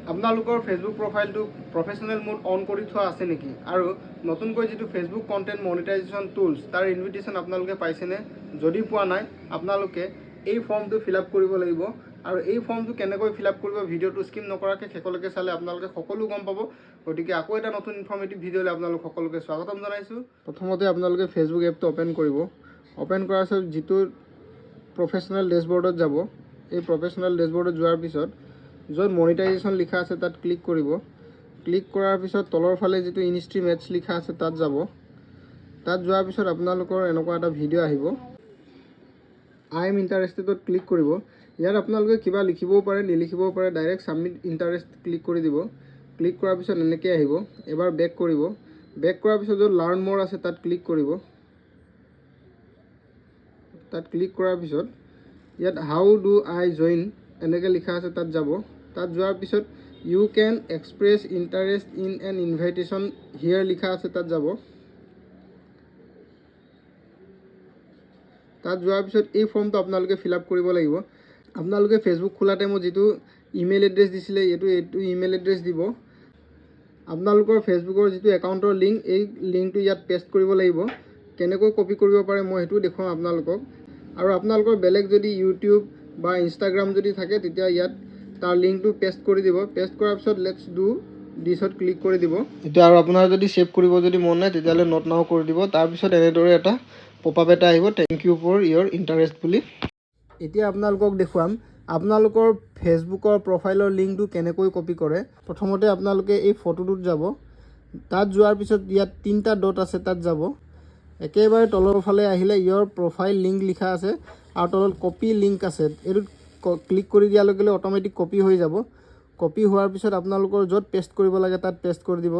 আপোনালোকৰ Facebook প্ৰফাইলটো professional mode on কৰি থোৱা আছে নেকি আৰু নতুনকৈ যিটো ফেচবুক কণ্টেণ্ট মনিটাইজেশ্যন টুলছ তাৰ ইনভিটেশ্যন আপোনালোকে পাইছেনে যদি পোৱা নাই আপোনালোকে এই ফৰ্মটো ফিল আপ কৰিব লাগিব আৰু এই ফৰ্মটো কেনেকৈ ফিল আপ কৰিব ভিডিঅ'টো স্কিপ নকৰাকৈ শেষলৈকে চালে আপোনালোকে সকলো গম পাব গতিকে আকৌ এটা নতুন ইনফৰ্মেটিভ ভিডিঅ'লৈ আপোনালোক সকলোকে স্বাগতম জনাইছোঁ প্ৰথমতে আপোনালোকে ফেচবুক এপটো অপেন কৰিব অপেন কৰাৰ পিছত যিটো প্ৰফেশ্যনেল ডেছবৰ্ডত যাব এই প্ৰফেশ্যনেল ডেছবৰ্ডত যোৱাৰ পিছত য'ত মনিটাইজেশ্যন লিখা আছে তাত ক্লিক কৰিব ক্লিক কৰাৰ পিছত তলৰ ফালে যিটো ইনষ্ট্ৰীম এডছ লিখা আছে তাত যাব তাত যোৱাৰ পিছত আপোনালোকৰ এনেকুৱা এটা ভিডিঅ' আহিব আই এম ইণ্টাৰেষ্টেডত ক্লিক কৰিব ইয়াত আপোনালোকে কিবা লিখিবও পাৰে নিলিখিবও পাৰে ডাইৰেক্ট ছাবমিট ইণ্টাৰেষ্ট ক্লিক কৰি দিব ক্লিক কৰাৰ পিছত এনেকৈ আহিব এবাৰ বেক কৰিব বেক কৰাৰ পিছত য'ত লাৰ্ণ মোৰ আছে তাত ক্লিক কৰিব তাত ক্লিক কৰাৰ পিছত ইয়াত হাউ ডু আই জইন এনেকৈ লিখা আছে তাত যাব তাত যোৱাৰ পিছত you can express interest in an invitation here লিখা আছে তাত যাব তাত যোৱাৰ পিছত এই ফৰ্মটো আপোনালোকে ফিল আপ কৰিব লাগিব আপোনালোকে ফেচবুক খোলা টাইমত যিটো ইমেইল এড্ৰেছ দিছিলে এইটো ইমেইল এড্ৰেছ দিব আপোনালোকৰ ফেচবুকৰ যিটো একাউণ্টৰ লিংক এই লিংকটো ইয়াত পেষ্ট কৰিব লাগিব কেনেকৈ কপি কৰিব পাৰে মই সেইটো দেখুৱাম আপোনালোকক আৰু আপোনালোকৰ বেলেগ যদি ইউটিউব বা ইনষ্টাগ্ৰাম যদি থাকে তেতিয়া ইয়াত তাৰ লিংকটো পেষ্ট কৰি দিব পেষ্ট কৰাৰ পিছত লেটছ ডু দিছত ক্লিক কৰি দিব এতিয়া আৰু আপোনাৰ যদি ছেভ কৰিব যদি মন নাই তেতিয়াহ'লে নট নাও কৰি দিব তাৰপিছত এনেদৰে এটা পপআপ এটা আহিব thank you for your interest বুলি এতিয়া আপোনালোকক দেখুৱাম আপোনালোকৰ ফেচবুকৰ প্ৰফাইলৰ লিংকটো কেনেকৈ কপি কৰে প্ৰথমতে আপোনালোকে এই ফটোটোত যাব তাত যোৱাৰ পিছত ইয়াত তিনিটা ডট আছে তাত যাব একেবাৰে তলৰ ফালে আহিলে ইয়ৰ প্ৰফাইল লিংক লিখা আছে আৰু তলত কপি লিংক আছে এইটোত ক্লিক কৰি দিয়াৰ লগে লগে অট'মেটিক কপি হৈ যাব কপি হোৱাৰ পিছত আপোনালোকৰ য'ত পেষ্ট কৰিব লাগে তাত পেষ্ট কৰি দিব